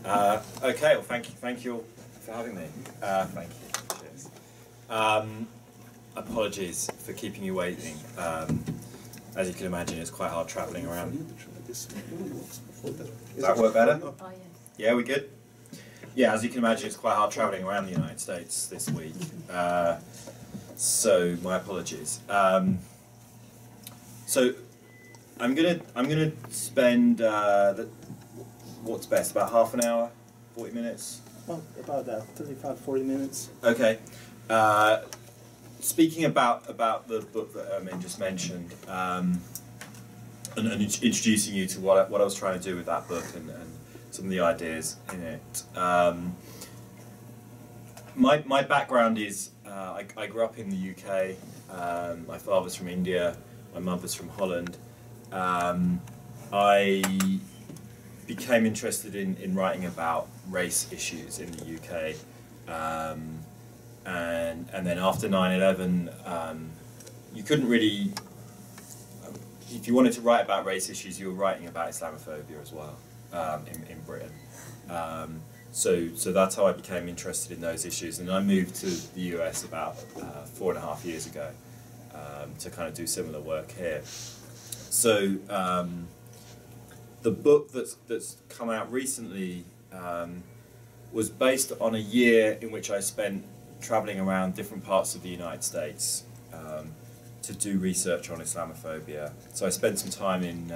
Okay, well, thank you all for having me. Thank you. Cheers. Apologies for keeping you waiting. As you can imagine, it's quite hard travelling around. Does that work better? Oh, yes. Yeah, we good? Yeah, as you can imagine, it's quite hard travelling around the United States this week. So my apologies. So I'm gonna spend what's best, about half an hour, 40 minutes. Well, about that, 35, 40 minutes. Okay. Speaking about the book that Ermin just mentioned, and introducing you to what I was trying to do with that book and some of the ideas in it. My background is I grew up in the UK. My father's from India. My mother's from Holland. I became interested in writing about race issues in the UK. And then after 9/11, you couldn't really, if you wanted to write about race issues, you were writing about Islamophobia as well in Britain. So that's how I became interested in those issues, and I moved to the US about 4.5 years ago to kind of do similar work here. So the book that's come out recently was based on a year in which I spent travelling around different parts of the United States to do research on Islamophobia. So I spent some time in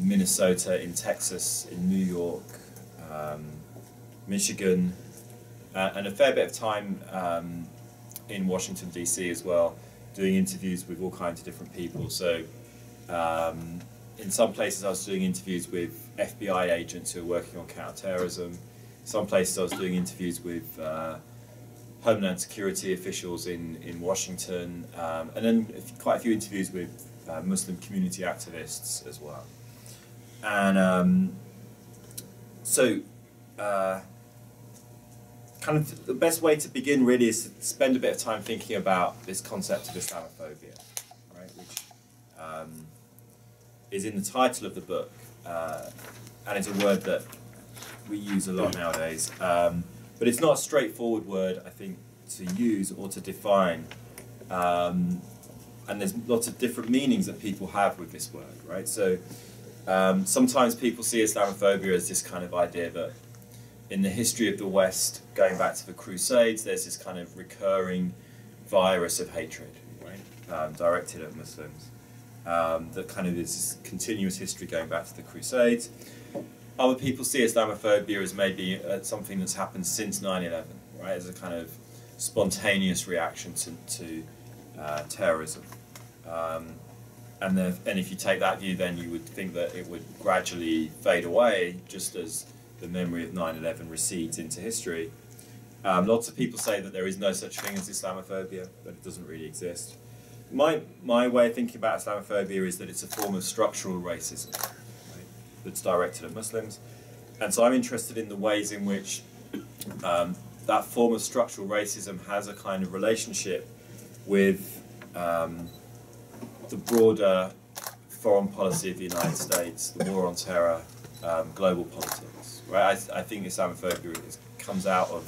Minnesota, in Texas, in New York, Michigan, and a fair bit of time in Washington DC as well, doing interviews with all kinds of different people. So in some places I was doing interviews with FBI agents who are working on counterterrorism. Some places I was doing interviews with Homeland Security officials in Washington, and then quite a few interviews with Muslim community activists as well. And kind of the best way to begin really is to spend a bit of time thinking about this concept of Islamophobia, right, which is in the title of the book, and it's a word that we use a lot nowadays. But it's not a straightforward word, I think, to use or to define. And there's lots of different meanings that people have with this word, right? So sometimes people see Islamophobia as this kind of idea that in the history of the West, going back to the Crusades, there's this kind of recurring virus of hatred, right, directed at Muslims. That kind of is this continuous history going back to the Crusades. Other people see Islamophobia as maybe something that's happened since 9/11, right, as a kind of spontaneous reaction to terrorism. And if you take that view, then you would think that it would gradually fade away, just as the memory of 9/11 recedes into history. Lots of people say that there is no such thing as Islamophobia, that it doesn't really exist. My way of thinking about Islamophobia is that it's a form of structural racism, right, that's directed at Muslims. And so I'm interested in the ways in which that form of structural racism has a kind of relationship with the broader foreign policy of the United States, the war on terror, global politics. Right? I think Islamophobia comes out of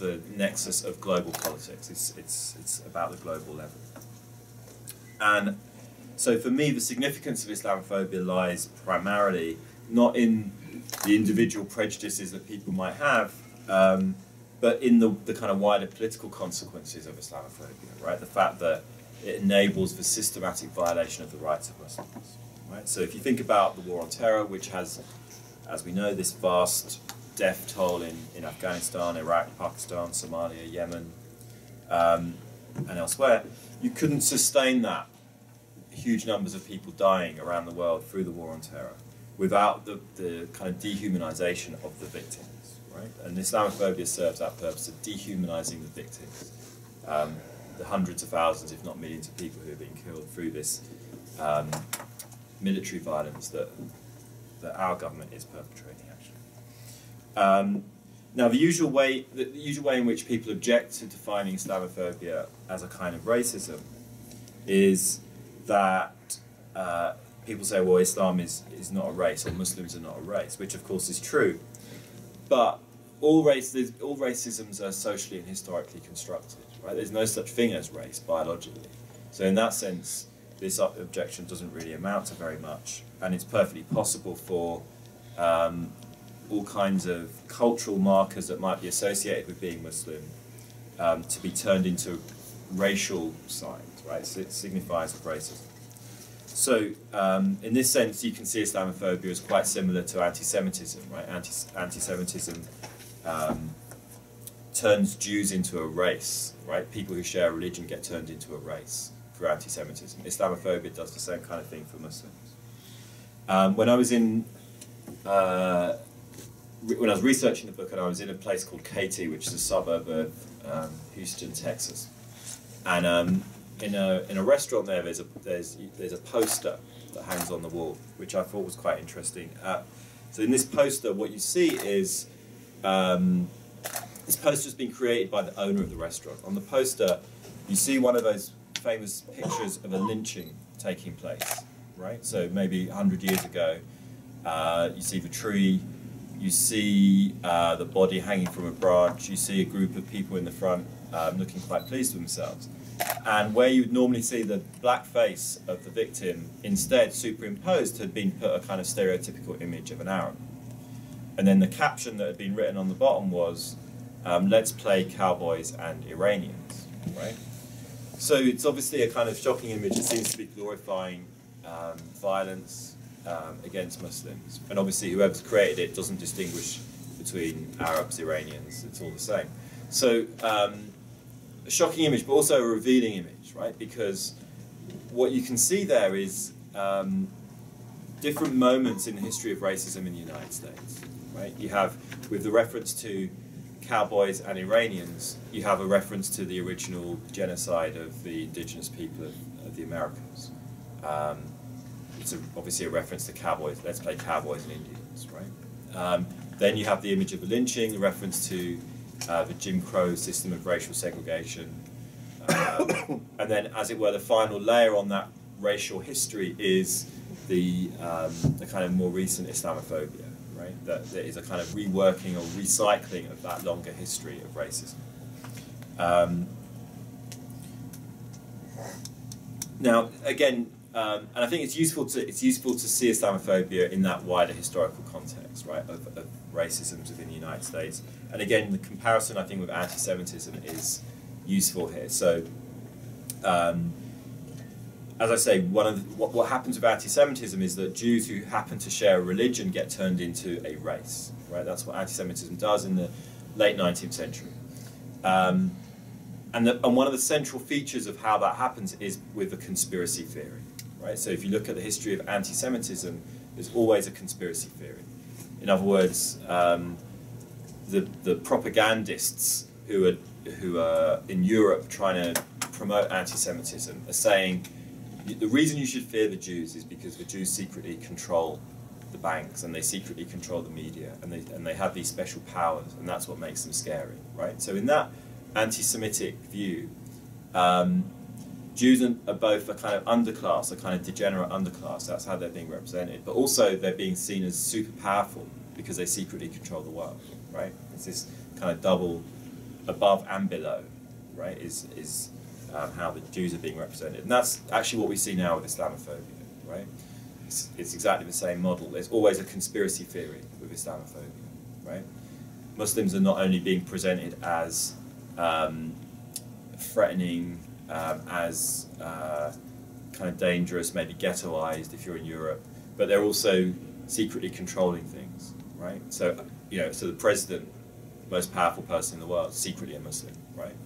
the nexus of global politics. It's about the global level. And so for me, the significance of Islamophobia lies primarily not in the individual prejudices that people might have, but in the kind of wider political consequences of Islamophobia, right? The fact that it enables the systematic violation of the rights of Muslims, right? So if you think about the war on terror, which has, as we know, this vast death toll in Afghanistan, Iraq, Pakistan, Somalia, Yemen, and elsewhere, you couldn't sustain that huge numbers of people dying around the world through the war on terror without the kind of dehumanization of the victims, right? And Islamophobia serves that purpose of dehumanizing the victims, the hundreds of thousands, if not millions of people who are being killed through this military violence that our government is perpetrating, actually. Now, the usual way in which people object to defining Islamophobia as a kind of racism is that people say, well, Islam is not a race, or Muslims are not a race, which of course is true. But all racisms are socially and historically constructed, right? There's no such thing as race biologically. So in that sense, this objection doesn't really amount to very much, and it's perfectly possible for all kinds of cultural markers that might be associated with being Muslim to be turned into racial signs, right? So it signifies racism. So in this sense, you can see Islamophobia as quite similar to anti-Semitism, right? Anti-Semitism turns Jews into a race, right? People who share a religion get turned into a race through anti-Semitism. Islamophobia does the same kind of thing for Muslims. When I was researching the book, and I was in a place called Katy, which is a suburb of Houston, Texas, and in a restaurant there, there's a poster that hangs on the wall, which I thought was quite interesting. So in this poster, what you see is this poster's been created by the owner of the restaurant. On the poster, you see one of those famous pictures of a lynching taking place, right? So maybe 100 years ago, you see the tree, you see the body hanging from a branch, you see a group of people in the front looking quite pleased with themselves. And where you would normally see the black face of the victim, instead superimposed had been put a kind of stereotypical image of an Arab. And then the caption that had been written on the bottom was, let's play cowboys and Iranians, right? So it's obviously a kind of shocking image. It seems to be glorifying violence against Muslims. And obviously whoever's created it doesn't distinguish between Arabs, Iranians, it's all the same. So a shocking image, but also a revealing image, right? Because what you can see there is different moments in the history of racism in the United States, right? You have, with the reference to cowboys and Iranians, you have a reference to the original genocide of the indigenous people of the Americas. It's obviously a reference to cowboys, let's play cowboys and Indians, right? Then you have the image of the lynching, the reference to the Jim Crow system of racial segregation. And then, as it were, the final layer on that racial history is the kind of more recent Islamophobia, right? That is a kind of reworking or recycling of that longer history of racism. Now, again, and I think it's useful to see Islamophobia in that wider historical context, right, of racism within the United States. And again, the comparison I think with anti-Semitism is useful here. So, as I say, what happens with anti-Semitism is that Jews who happen to share a religion get turned into a race, right? That's what anti-Semitism does in the late 19th century. And one of the central features of how that happens is with the conspiracy theory, right? So if you look at the history of anti-Semitism, there's always a conspiracy theory. In other words, the propagandists who are in Europe trying to promote anti-Semitism are saying the reason you should fear the Jews is because the Jews secretly control the banks and they secretly control the media and they have these special powers and that's what makes them scary, right? So in that anti-Semitic view, Jews are both a kind of underclass, a kind of degenerate underclass, that's how they're being represented, but also they're being seen as super powerful because they secretly control the world, right? It's this kind of double above and below, right, is how the Jews are being represented. And that's actually what we see now with Islamophobia, right? It's exactly the same model. There's always a conspiracy theory with Islamophobia, right? Muslims are not only being presented as threatening, as kind of dangerous, maybe ghettoized if you're in Europe, but they're also secretly controlling things, right? So, so the president, most powerful person in the world, secretly a Muslim, right?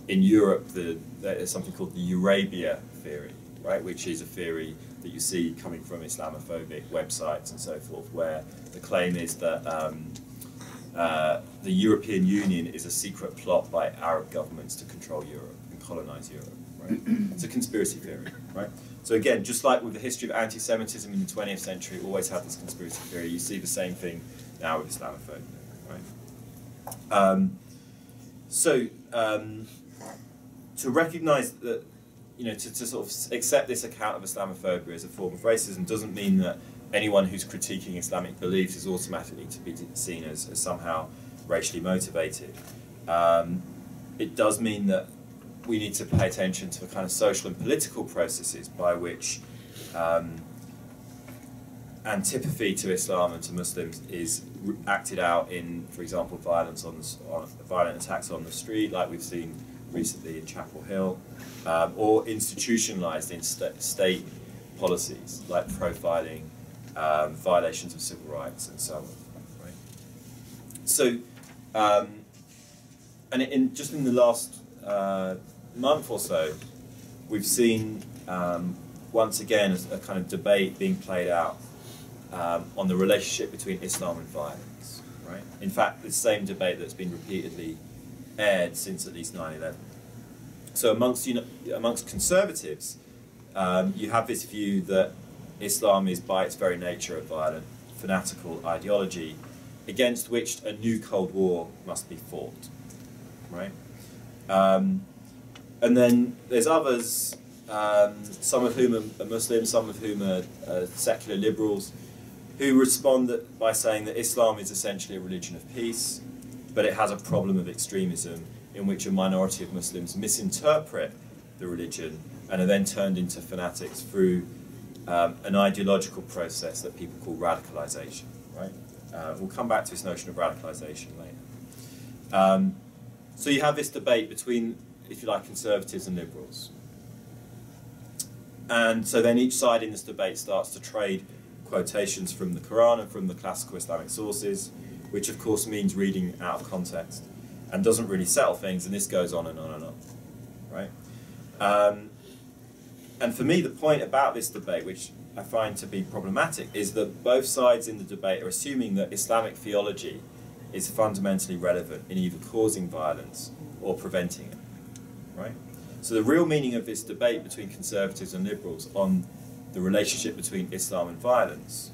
In Europe, there's something called the Eurabia theory, right, which is a theory that you see coming from Islamophobic websites and so forth, where the claim is that the European Union is a secret plot by Arab governments to control Europe and colonize Europe, right? It's a conspiracy theory, right? So again, just like with the history of anti-Semitism in the 20th century, always had this conspiracy theory, you see the same thing now with Islamophobia, right? To recognize that you know, to sort of accept this account of Islamophobia as a form of racism doesn't mean that anyone who's critiquing Islamic beliefs is automatically to be seen as somehow racially motivated. It does mean that we need to pay attention to the kind of social and political processes by which antipathy to Islam and to Muslims is acted out in, for example, violent attacks on the street, like we've seen recently in Chapel Hill, or institutionalized in state policies like profiling, violations of civil rights, and so on. Right? So, and just in the last month or so, we've seen once again a kind of debate being played out on the relationship between Islam and violence. Right? In fact, the same debate that's been repeatedly aired since at least 9/11. So amongst conservatives, you have this view that Islam is by its very nature a violent, fanatical ideology against which a new Cold War must be fought. Right? And then there's others, some of whom are Muslims, some of whom are secular liberals, who respond by saying that Islam is essentially a religion of peace, but it has a problem of extremism in which a minority of Muslims misinterpret the religion and are then turned into fanatics through an ideological process that people call radicalization. Right? We'll come back to this notion of radicalization later. So you have this debate between, if you like, conservatives and liberals. And so then each side in this debate starts to trade quotations from the Quran and from the classical Islamic sources, which of course means reading out of context and doesn't really settle things, and this goes on and on and on. Right? And for me, the point about this debate, which I find to be problematic, is that both sides in the debate are assuming that Islamic theology is fundamentally relevant in either causing violence or preventing it. Right? So the real meaning of this debate between conservatives and liberals on the relationship between Islam and violence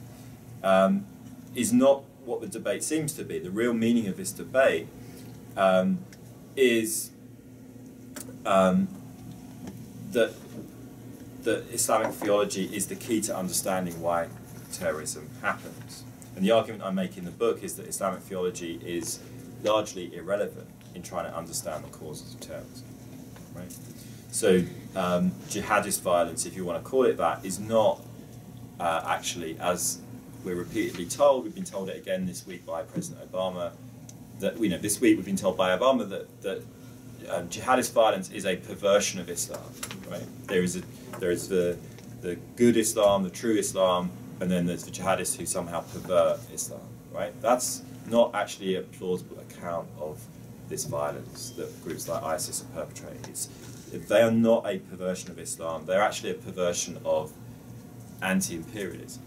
is not what the debate seems to be. The real meaning of this debate is that Islamic theology is the key to understanding why terrorism happens. And the argument I make in the book is that Islamic theology is largely irrelevant in trying to understand the causes of terrorism. Right? So jihadist violence, if you want to call it that, is not actually, as we're repeatedly told, we've been told it again this week by President Obama, that this week we've been told by Obama that jihadist violence is a perversion of Islam. Right? There is the good Islam, the true Islam, and then there's the jihadists who somehow pervert Islam. Right? That's not actually a plausible account of this violence that groups like ISIS are perpetrating. They are not a perversion of Islam. They're actually a perversion of anti-imperialism.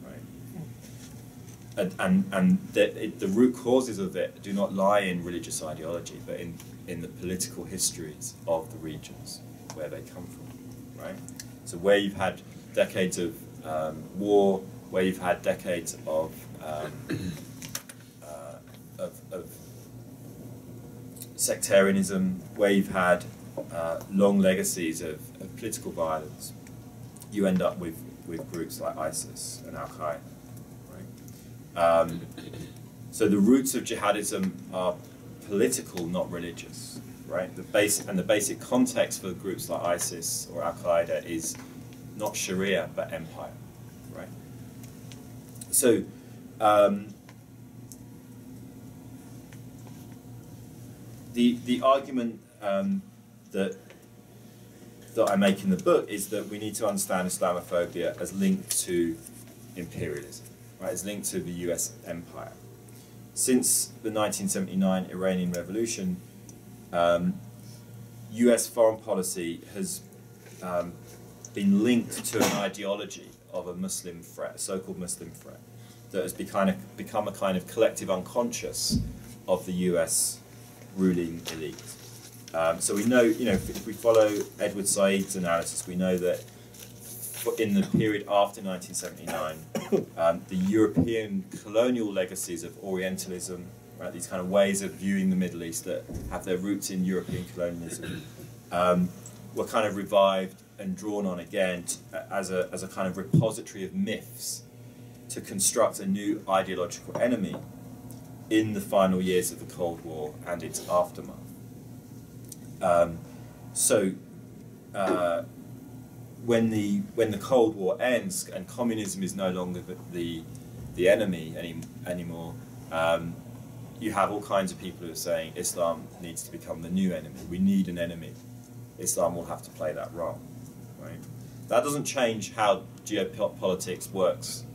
Right? And the root causes of it do not lie in religious ideology, but in the political histories of the regions where they come from. Right? So where you've had decades of war, where you've had decades of sectarianism, where you've had long legacies of political violence, you end up with groups like ISIS and Al-Qaeda. Right? So the roots of jihadism are political, not religious. Right? The basic context for groups like ISIS or Al-Qaeda is not Sharia but empire. Right? So the argument that I make in the book is that we need to understand Islamophobia as linked to imperialism, right? It's linked to the US empire. Since the 1979 Iranian Revolution, US foreign policy has been linked to an ideology of a Muslim threat, a so-called Muslim threat, that has become a kind of collective unconscious of the US ruling elite. So we know, if we follow Edward Said's analysis, we know that in the period after 1979, the European colonial legacies of Orientalism, right, these kind of ways of viewing the Middle East that have their roots in European colonialism, were kind of revived and drawn on again as a kind of repository of myths to construct a new ideological enemy in the final years of the Cold War and its aftermath. When the Cold War ends and communism is no longer the enemy anymore, you have all kinds of people who are saying Islam needs to become the new enemy. We need an enemy. Islam will have to play that role. Right? That doesn't change how geopolitics works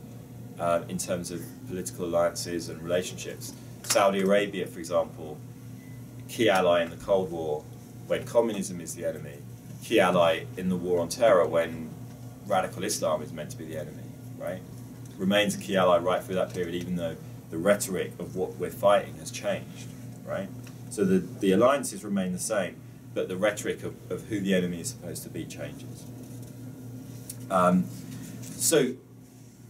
in terms of political alliances and relationships. Saudi Arabia, for example, key ally in the Cold War when communism is the enemy, key ally in the war on terror when radical Islam is meant to be the enemy, right? Remains a key ally right through that period, even though the rhetoric of what we're fighting has changed, right? So the alliances remain the same, but the rhetoric of who the enemy is supposed to be changes. So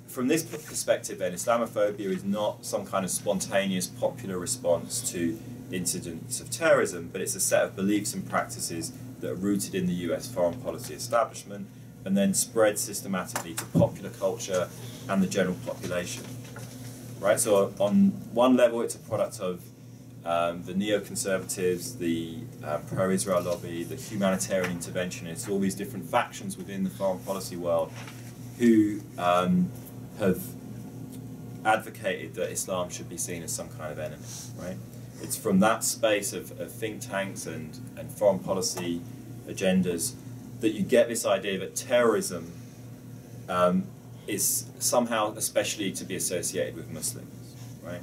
from this perspective then, Islamophobia is not some kind of spontaneous popular response to incidents of terrorism, but it's a set of beliefs and practices that are rooted in the US foreign policy establishment and then spread systematically to popular culture and the general population. Right? So on one level, it's a product of the neoconservatives, the pro-Israel lobby, the humanitarian interventionists, all these different factions within the foreign policy world who have advocated that Islam should be seen as some kind of enemy. Right? It's from that space of think tanks and foreign policy agendas that you get this idea that terrorism is somehow especially to be associated with Muslims, right?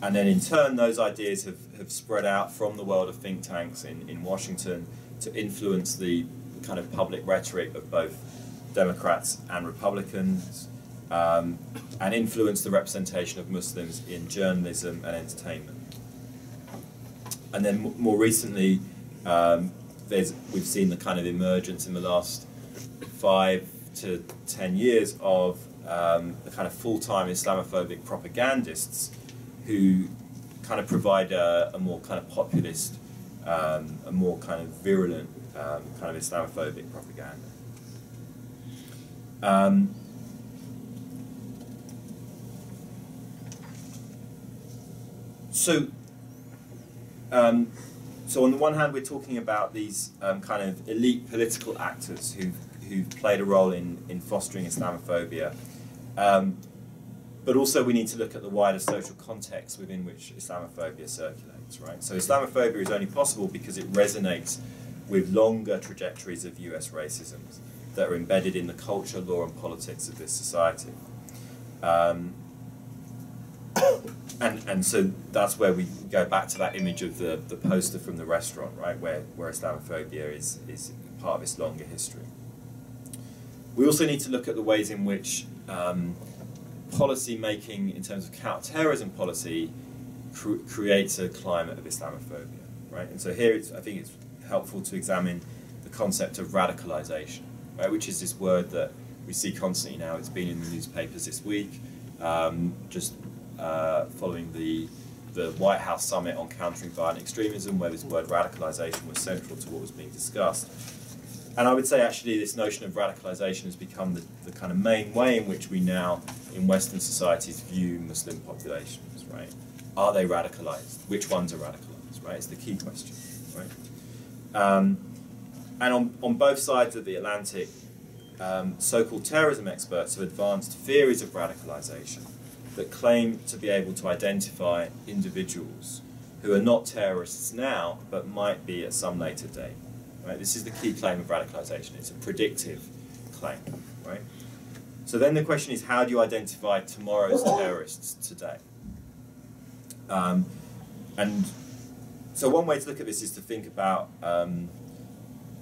And then in turn, those ideas have spread out from the world of think tanks in Washington to influence the kind of public rhetoric of both Democrats and Republicans, and influence the representation of Muslims in journalism and entertainment. And then more recently, we've seen the kind of emergence in the last 5 to 10 years of the kind of full-time Islamophobic propagandists who kind of provide a more kind of populist, a more kind of virulent kind of Islamophobic propaganda. So on the one hand, we're talking about these kind of elite political actors who've played a role in fostering Islamophobia, but also we need to look at the wider social context within which Islamophobia circulates, right? So Islamophobia is only possible because it resonates with longer trajectories of US racism that are embedded in the culture, law and politics of this society. And so that's where we go back to that image of the poster from the restaurant, right, where Islamophobia is part of its longer history. We also need to look at the ways in which policy making in terms of counter-terrorism policy creates a climate of Islamophobia, right? And so here I think it's helpful to examine the concept of radicalization, right, which is this word that we see constantly now. It's been in the newspapers this week, following the White House summit on countering violent extremism, where this word radicalization was central to what was being discussed. And I would say actually this notion of radicalization has become the kind of main way in which we now in Western societies view Muslim populations, right? Are they radicalized? Which ones are radicalized, right? It's the key question, right? And on both sides of the Atlantic, so-called terrorism experts have advanced theories of radicalization that claim to be able to identify individuals who are not terrorists now, but might be at some later date. Right? This is the key claim of radicalization. It's a predictive claim. Right? So then the question is, how do you identify tomorrow's terrorists today? And so one way to look at this is to think about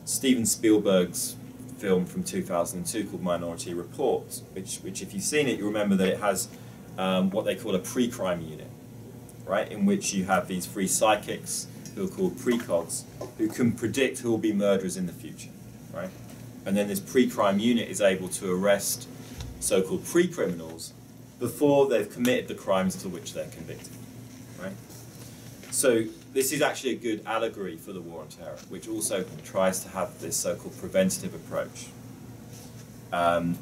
Steven Spielberg's film from 2002 called Minority Report, which if you've seen it, you remember that it has what they call a pre-crime unit, right, in which you have these three psychics who are called precogs, who can predict who will be murderers in the future, right? And then this pre-crime unit is able to arrest so-called pre-criminals before they've committed the crimes to which they're convicted, right? So this is actually a good allegory for the war on terror, which also tries to have this so-called preventative approach. And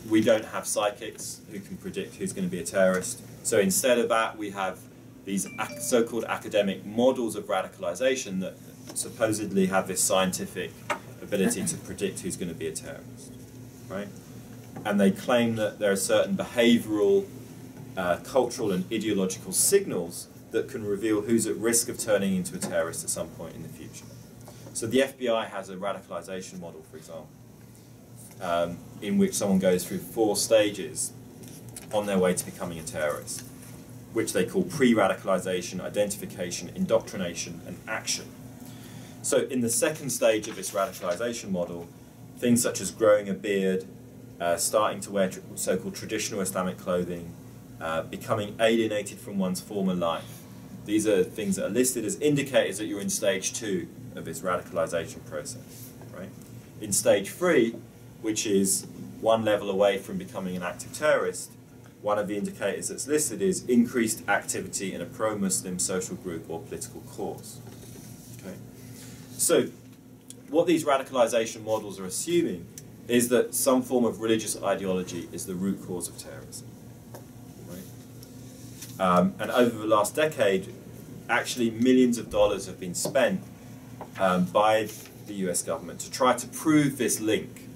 we don't have psychics who can predict who's going to be a terrorist. So instead of that, we have these so-called academic models of radicalization that supposedly have this scientific ability to predict who's going to be a terrorist, right? And they claim that there are certain behavioral, cultural and ideological signals that can reveal who's at risk of turning into a terrorist at some point in the future. So the FBI has a radicalization model, for example, in which someone goes through 4 stages on their way to becoming a terrorist, which they call pre-radicalization, identification, indoctrination, and action. So in the second stage of this radicalization model, things such as growing a beard, starting to wear so-called traditional Islamic clothing, becoming alienated from one's former life. These are things that are listed as indicators that you're in stage 2 of this radicalization process, right? In stage 3, which is one level away from becoming an active terrorist, one of the indicators that's listed is increased activity in a pro-Muslim social group or political cause. Okay? So what these radicalization models are assuming is that some form of religious ideology is the root cause of terrorism. Right? And over the last decade, actually millions of dollars have been spent by the US government to try to prove this link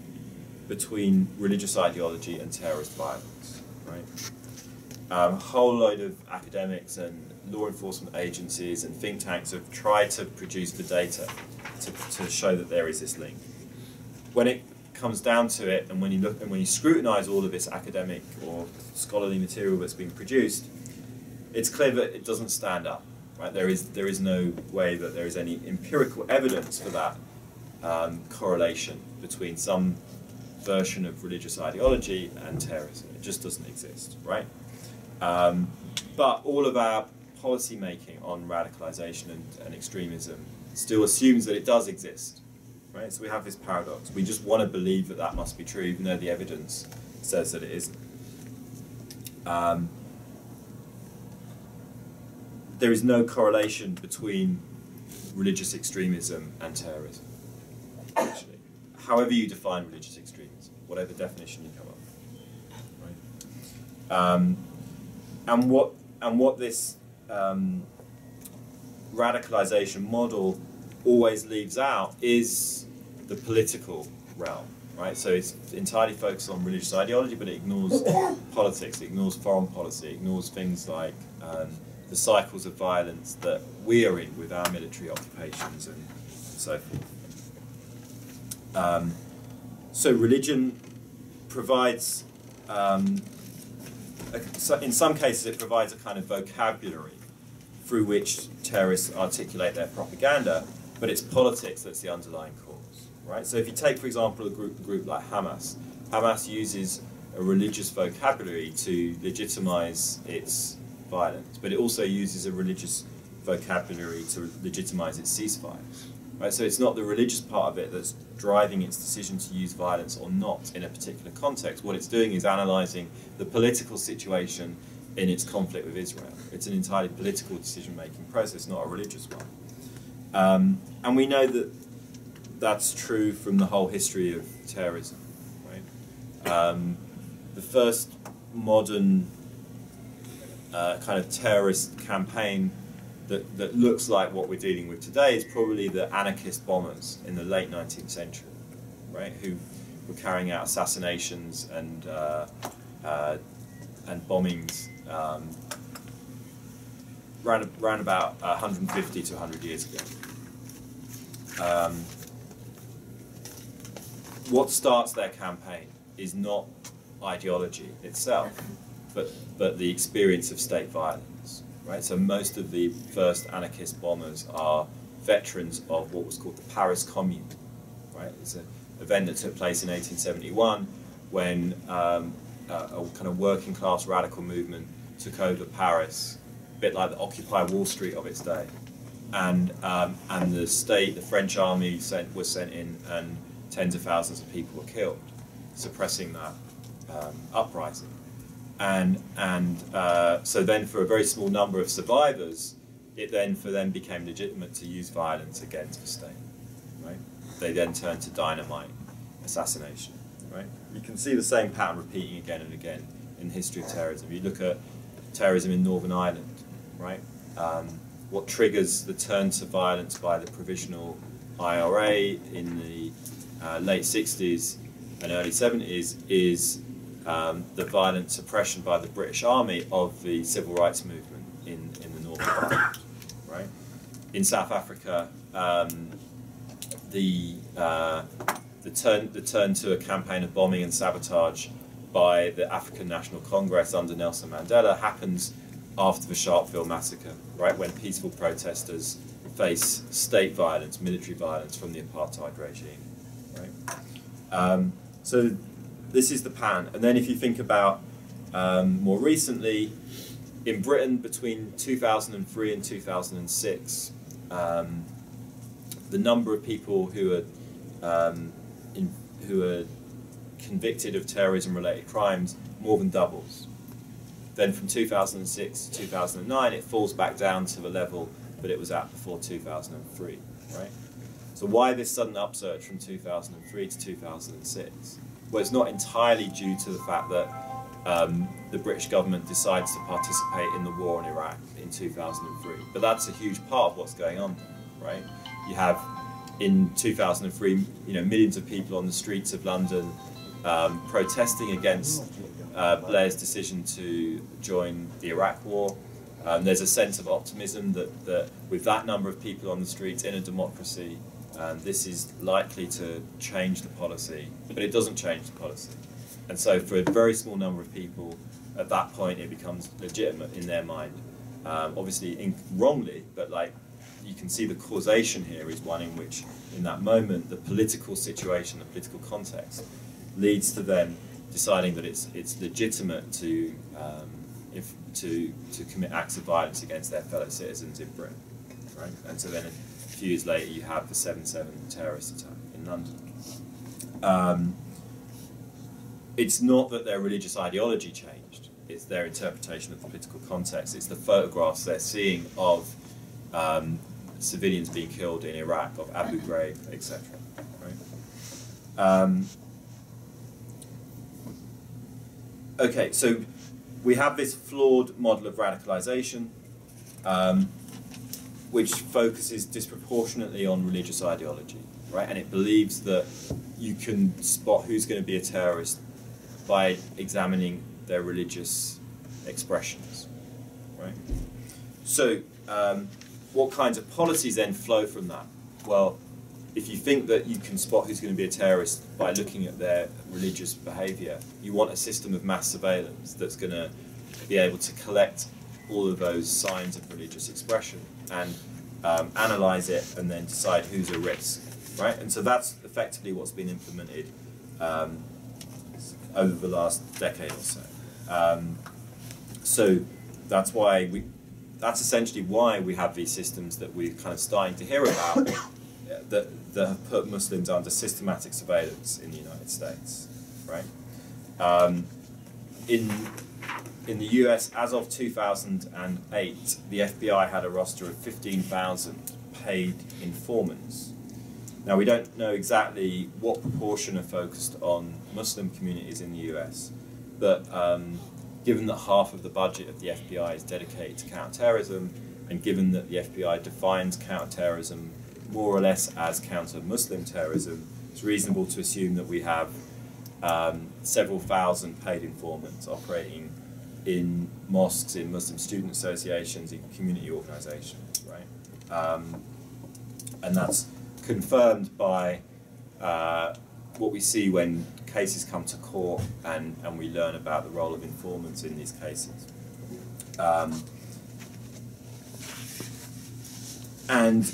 between religious ideology and terrorist violence. Right? A whole load of academics and law enforcement agencies and think tanks have tried to produce the data to show that there is this link. When it comes down to it, and when you look and when you scrutinise all of this academic or scholarly material that's being produced, it's clear that it doesn't stand up. Right? There is no way that there is any empirical evidence for that correlation between some version of religious ideology and terrorism. It just doesn't exist, right? But all of our policy making on radicalization and extremism still assumes that it does exist, right? So we have this paradox. We just want to believe that that must be true, even though the evidence says that it isn't. There is no correlation between religious extremism and terrorism, actually. However you define religious extremism, whatever definition you come up with, right? And what this radicalization model always leaves out is the political realm, right? So it's entirely focused on religious ideology, but it ignores politics, it ignores foreign policy, it ignores things like the cycles of violence that we are in with our military occupations and so forth. So religion provides, in some cases it provides a kind of vocabulary through which terrorists articulate their propaganda, but it's politics that's the underlying cause, right? So if you take, for example, a group like Hamas, Hamas uses a religious vocabulary to legitimize its violence, but it also uses a religious vocabulary to legitimize its ceasefires. Right, so it's not the religious part of it that's driving its decision to use violence or not in a particular context. What it's doing is analysing the political situation in its conflict with Israel. It's an entirely political decision-making process, not a religious one. And we know that that's true from the whole history of terrorism. Right? The first modern kind of terrorist campaign that looks like what we're dealing with today is probably the anarchist bombers in the late 19th century, right? Who were carrying out assassinations and bombings round about 150 to 100 years ago. What starts their campaign is not ideology itself, but the experience of state violence. Right, so most of the first anarchist bombers are veterans of what was called the Paris Commune. Right, it's an event that took place in 1871 when a kind of working class radical movement took over Paris, a bit like the Occupy Wall Street of its day, and the French army was sent in, and tens of thousands of people were killed, suppressing that uprising. So then for a very small number of survivors, it then for them became legitimate to use violence against the state, right? They then turned to dynamite assassination, right? You can see the same pattern repeating again and again in the history of terrorism. You look at terrorism in Northern Ireland, right? What triggers the turn to violence by the provisional IRA in the late 60s and early 70s is the violent suppression by the British Army of the civil rights movement in the Northern Ireland, right? In South Africa, the turn to a campaign of bombing and sabotage by the African National Congress under Nelson Mandela happens after the Sharpeville massacre, right, when peaceful protesters face state violence, military violence from the apartheid regime, right? So this is the pattern. And then if you think about more recently, in Britain between 2003 and 2006, the number of people who are convicted of terrorism-related crimes more than doubles. Then from 2006 to 2009, it falls back down to the level that it was at before 2003, right? So why this sudden upsurge from 2003 to 2006? Well, it's not entirely due to the fact that the British government decides to participate in the war in Iraq in 2003, but that's a huge part of what's going on, right? You have, in 2003, millions of people on the streets of London protesting against Blair's decision to join the Iraq war. There's a sense of optimism that with that number of people on the streets in a democracy, this is likely to change the policy, but it doesn't change the policy. And so for a very small number of people, at that point it becomes legitimate in their mind. Obviously wrongly, but you can see the causation here is one in which, in that moment, the political situation, the political context, leads to them deciding that it's legitimate to commit acts of violence against their fellow citizens in Britain, right? And so then a few years later you have the 7/7 terrorist attack in London. It's not that their religious ideology changed, it's their interpretation of the political context. It's the photographs they're seeing of civilians being killed in Iraq, of Abu Ghraib, etc. Right? Okay, so we have this flawed model of radicalization, which focuses disproportionately on religious ideology, right? And it believes that you can spot who's going to be a terrorist by examining their religious expressions, right? So, what kinds of policies then flow from that? Well, if you think that you can spot who's going to be a terrorist by looking at their religious behaviour, you want a system of mass surveillance that's going to be able to collect all of those signs of religious expression and analyse it and then decide who's a risk, right? And so that's effectively what's been implemented over the last decade or so. So that's why that's essentially why we have these systems that we're kind of starting to hear about that have put Muslims under systematic surveillance in the United States, right? In the US, as of 2008, the FBI had a roster of 15,000 paid informants. Now, we don't know exactly what proportion are focused on Muslim communities in the US, but given that half of the budget of the FBI is dedicated to counterterrorism, and given that the FBI defines counterterrorism more or less as counter-Muslim terrorism, it's reasonable to assume that we have several thousand paid informants operating in mosques, in Muslim student associations, in community organisations, right? And that's confirmed by what we see when cases come to court and we learn about the role of informants in these cases. And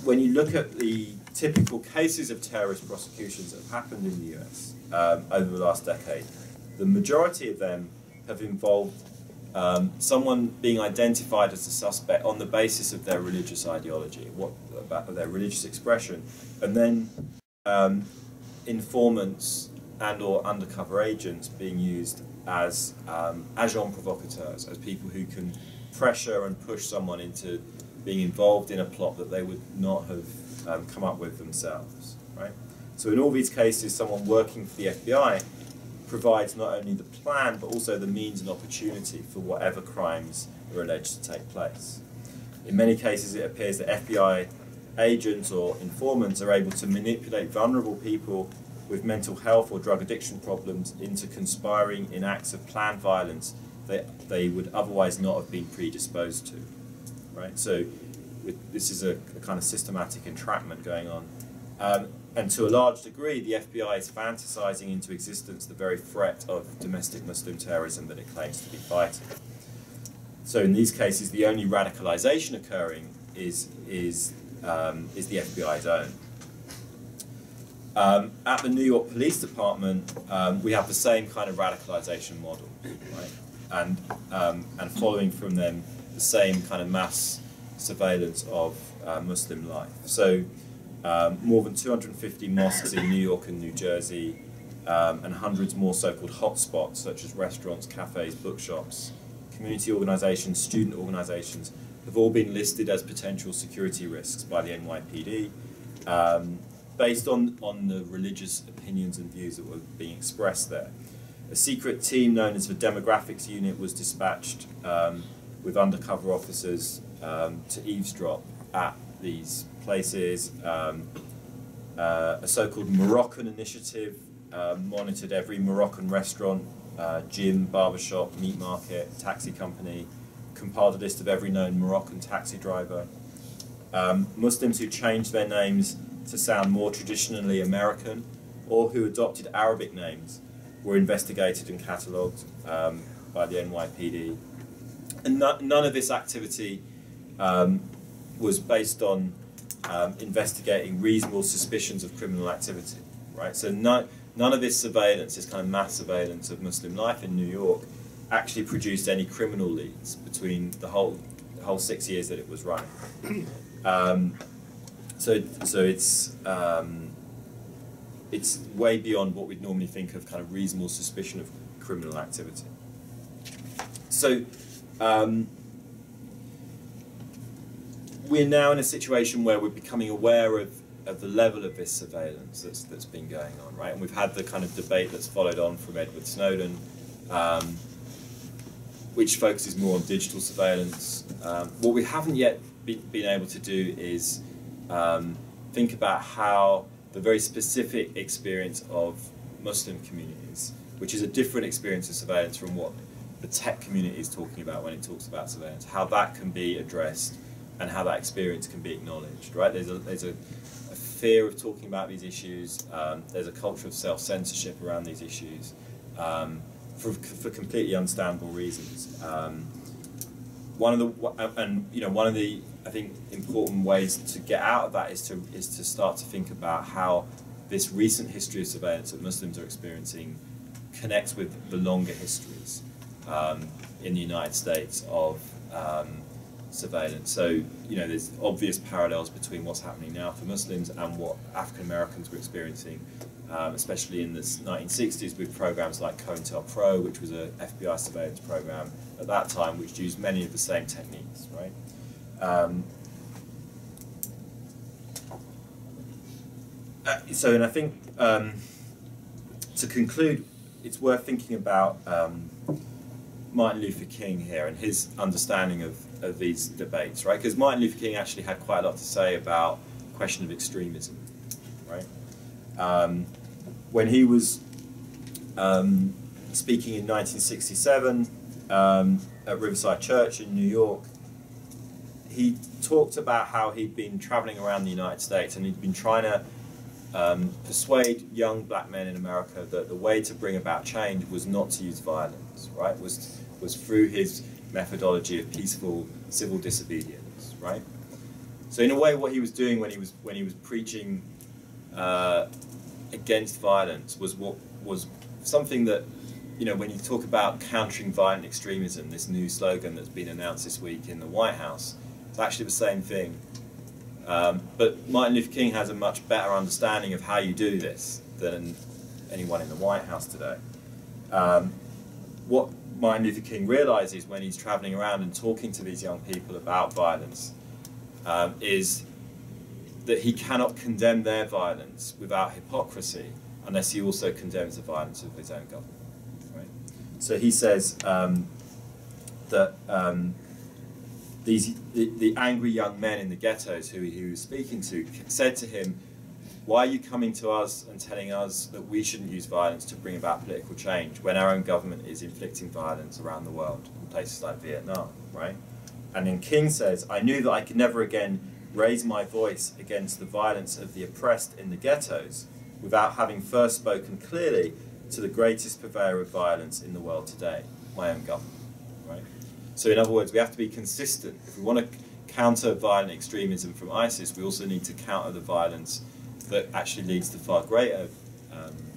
when you look at the typical cases of terrorist prosecutions that have happened in the US over the last decade, the majority of them have involved someone being identified as a suspect on the basis of their religious ideology, about their religious expression, and then informants and/or undercover agents being used as agents provocateurs, as people who can pressure and push someone into being involved in a plot that they would not have come up with themselves, right? So in all these cases, someone working for the FBI provides not only the plan, but also the means and opportunity for whatever crimes are alleged to take place. In many cases, it appears that FBI agents or informants are able to manipulate vulnerable people with mental health or drug addiction problems into conspiring in acts of planned violence that they would otherwise not have been predisposed to, right? So this is a kind of systematic entrapment going on. And to a large degree, the FBI is fantasizing into existence the very threat of domestic Muslim terrorism that it claims to be fighting. So in these cases, the only radicalization occurring is the FBI's own. At the New York Police Department, we have the same kind of radicalization model, right? And following from them, the same kind of mass surveillance of Muslim life. So more than 250 mosques in New York and New Jersey, and hundreds more so-called hotspots such as restaurants, cafes, bookshops, community organizations, student organizations, have all been listed as potential security risks by the NYPD, based on the religious opinions and views that were being expressed there. A secret team known as the Demographics Unit was dispatched with undercover officers to eavesdrop at these places. A so-called Moroccan initiative monitored every Moroccan restaurant, gym, barbershop, meat market, taxi company, compiled a list of every known Moroccan taxi driver. Muslims who changed their names to sound more traditionally American or who adopted Arabic names were investigated and catalogued by the NYPD. And none of this activity was based on investigating reasonable suspicions of criminal activity, right? So none of this surveillance, this kind of mass surveillance of Muslim life in New York, actually produced any criminal leads between the whole 6 years that it was running. So it's way beyond what we'd normally think of kind of reasonable suspicion of criminal activity. So we're now in a situation where we're becoming aware of the level of this surveillance that's been going on, right? And we've had the kind of debate that's followed on from Edward Snowden, which focuses more on digital surveillance. What we haven't yet been able to do is think about how the very specific experience of Muslim communities, which is a different experience of surveillance from what the tech community is talking about when it talks about surveillance, how that can be addressed and how that experience can be acknowledged, right? There's a fear of talking about these issues. There's a culture of self-censorship around these issues for completely understandable reasons. One of the I think important ways to get out of that is to start to think about how this recent history of surveillance that Muslims are experiencing connects with the longer histories in the United States of surveillance. So, there's obvious parallels between what's happening now for Muslims and what African Americans were experiencing, especially in the 1960s with programs like COINTELPRO, which was a FBI surveillance program at that time, which used many of the same techniques, right? And I think to conclude, it's worth thinking about Martin Luther King here and his understanding of these debates, right? Because Martin Luther King actually had quite a lot to say about the question of extremism, right? When he was speaking in 1967 at Riverside Church in New York, he talked about how he'd been traveling around the United States and he'd been trying to persuade young black men in America that the way to bring about change was not to use violence, right? Was through his methodology of peaceful civil disobedience, right? So in a way, what he was doing when he was preaching against violence was something that, when you talk about countering violent extremism, this new slogan that's been announced this week in the White House, it's actually the same thing. But Martin Luther King has a much better understanding of how you do this than anyone in the White House today. What Martin Luther King realizes when he's traveling around and talking to these young people about violence is that he cannot condemn their violence without hypocrisy unless he also condemns the violence of his own government. Right? So he says that the angry young men in the ghettos who he was speaking to said to him, "Why are you coming to us and telling us that we shouldn't use violence to bring about political change when our own government is inflicting violence around the world in places like Vietnam?" Right? And then King says, "I knew that I could never again raise my voice against the violence of the oppressed in the ghettos without having first spoken clearly to the greatest purveyor of violence in the world today, my own government." Right? So in other words, we have to be consistent. If we want to counter violent extremism from ISIS, we also need to counter the violence that actually leads to far greater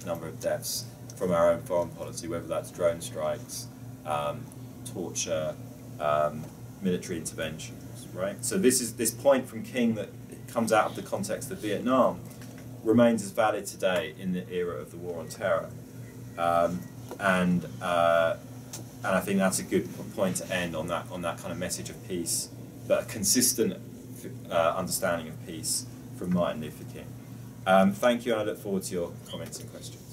number of deaths from our own foreign policy, whether that's drone strikes, torture, military interventions, right? So this point from King that comes out of the context of Vietnam remains as valid today in the era of the war on terror, and I think that's a good point to end on that kind of message of peace, but a consistent understanding of peace from Martin Luther King. Thank you, and I look forward to your comments and questions.